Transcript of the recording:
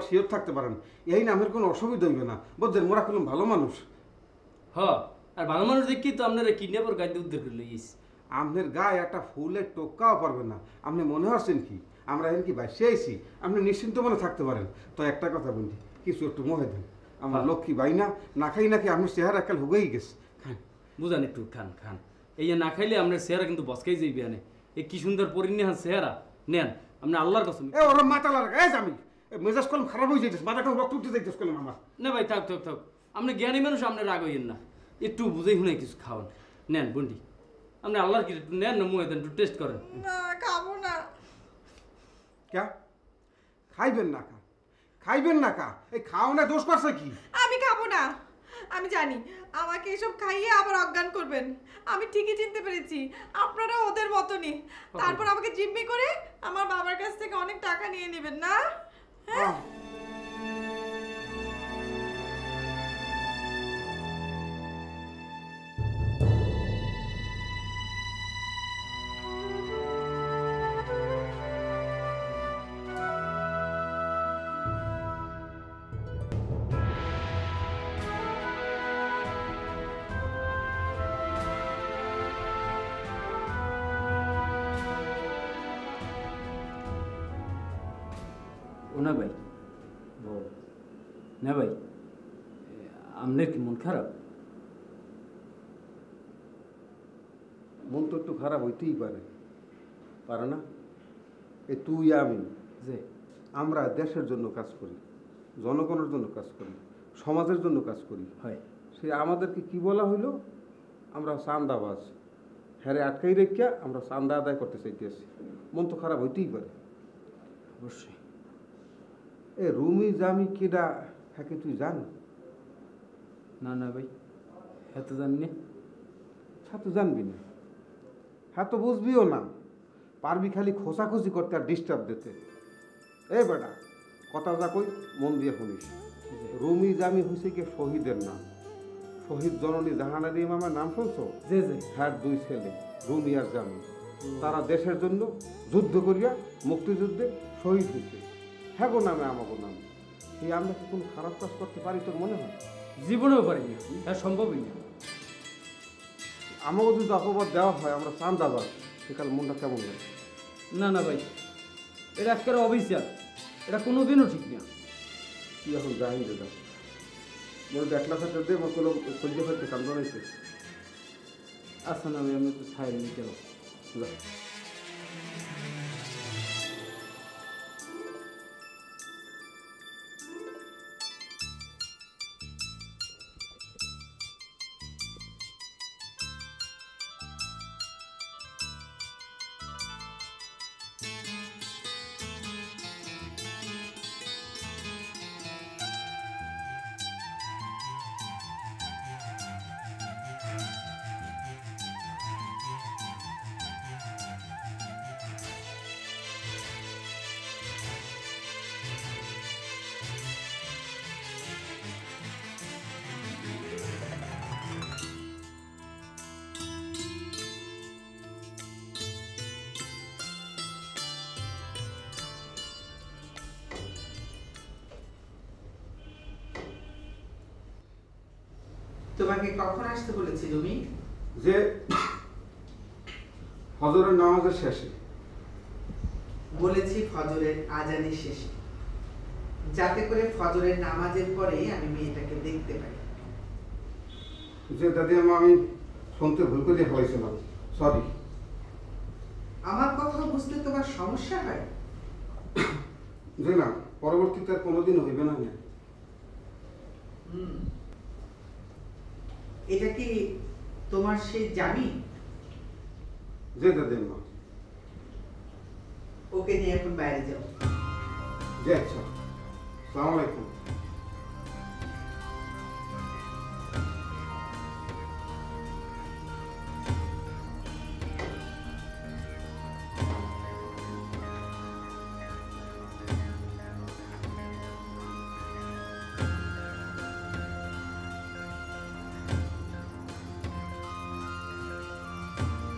Sure থাকতে পারেন এই নামের কোনো অসুবিধা হইবে না, বুঝছেন? মোরা কোনো ভালো মানুষ। আর ভালো মানুষ দেখি তো আপনারা কিডন্যাপর গাড়িতে উদ্ধার করে লইস। আপনার গায়ে একটা ফুলের টোকাও পারবে না। আপনি মনে হচ্ছেন কি আমরা এখন কি বাইসে আইছি? আপনি নিশ্চিন্ত মনে থাকতে পারেন। তো একটা কথা বলি, কিছু একটু মোহে দেন। আমার লক্ষ্মী বাই না খাই নাকি আপনার চেহারা একাল হুগেই গেছে। খান, বুঝান একটু, খান খান। এই না খাইলে আপনার চেহারা কিন্তু বসকাই যাইবে আনে। এই কি সুন্দর পরিণাম চেহারা নেন আপনি, আল্লাহর কসম। ওরা মাথা লাগা আমি মেজাজ কলম খারাপ হয়ে যাইতেছে, মাথা কলম রক্ত উঠতে যাইতেছে কলম আমার। না ভাই থাক থাক থাক, আপনি জ্ঞানী মানুষ, আপনি রাগ হইয়েন না। একটু বুঝেই শুনে কিছু খাওয়ান। নেন বন্ডি, আপনি আল্লাহর কিছু একটু নেন না, মুহে দেন, একটু টেস্ট করেন। না খাবো না। কে খাইবেন না? খাইবেন না কা? এই খাও না দোষ করছে কি? আমি খাবো না। আমি জানি আমাকে এসব খাইয়ে আবার অজ্ঞান করবেন। আমি ঠিকই চিনতে পেরেছি আপনারা ওদের মতনই। তারপর আমাকে জিম্মি করে আমার বাবার কাছ থেকে অনেক টাকা নিয়ে নেবেন না? হ্যাঁ না ভাই, না ভাই, আপনার কি মন খারাপ? মন তো একটু খারাপ হইতেই পারে না? এই তুই আমি যে আমরা দেশের জন্য কাজ করি, জনগণের জন্য কাজ করি, সমাজের জন্য কাজ করি। হয় সে আমাদেরকে কি বলা হইলো? আমরা চান্দাবাজ। হ্যাঁ আটকাই রেখিয়া আমরা চান্দা আদায় করতে চাইতেছি। মন তো খারাপ হইতেই পারে। অবশ্যই। এ রুমি জামি কেডা হ্যাঁ তুই জান? না না ভাই, এত জানি হ্যাঁ তো জানবি না, হ্যাঁ তো বুঝবিও না, পারবি খালি খোঁচাখুচি করতে আর ডিস্টার্ব দিতে। এ বেটা কথা যা কই মন দিয়ে শুনিস। রুমি জামি হয়েছে কি শহীদের নাম। শহীদ জননী জাহানারা ইমামের নাম শুনছো? যে যে হ্যাঁ দুই ছেলে রুমি আর জামি, তারা দেশের জন্য যুদ্ধ করিয়া মুক্তিযুদ্ধে শহীদ হয়েছে। হ্যাঁ গো নামে আমাকে নামে। এই আমরা কি কোনো খারাপ কাজ করতে পারি তোর মনে হয়? জীবনেও পারিনি, হ্যাঁ সম্ভবই না। আমাকে যদি অপবাদ দেওয়া হয় আমরা চান্দাবাজ, সেকাল মনটা কেমন লাগে? না না ভাই, এটা আজকের অবিচার, এটা কোনোদিনও ঠিক না। কি এখন যাই দাদা মোট 1 লাখ টাকা দিয়ে আমার কোনো সহ্য হইতে কাম বানাইছে। আচ্ছা না ভাই, আমি একটু ছাই নিতে হবে। তোমাকে কখন আসতে বলেছি তুমি? যে ফজরের নামাজের শেষে। বলেছি ফজরের আজানের শেষে, যাতে করে ফজরের নামাজের পরে আমি মেয়েটাকে দেখতে পাই। যে দাদি আমি শুনতে ভুল করে ফেলাইছিলাম, সরি। আমার কথা বুঝতে তোমার সমস্যা হয়? যে না, পরবর্তীতে আর কোনোদিন হইবে না। এটা কি তোমার সেই জামি? যে দাদি মা, ওকে নিয়ে এখন বাইরে যাও। জি আচ্ছা, আসসালামু আলাইকুম।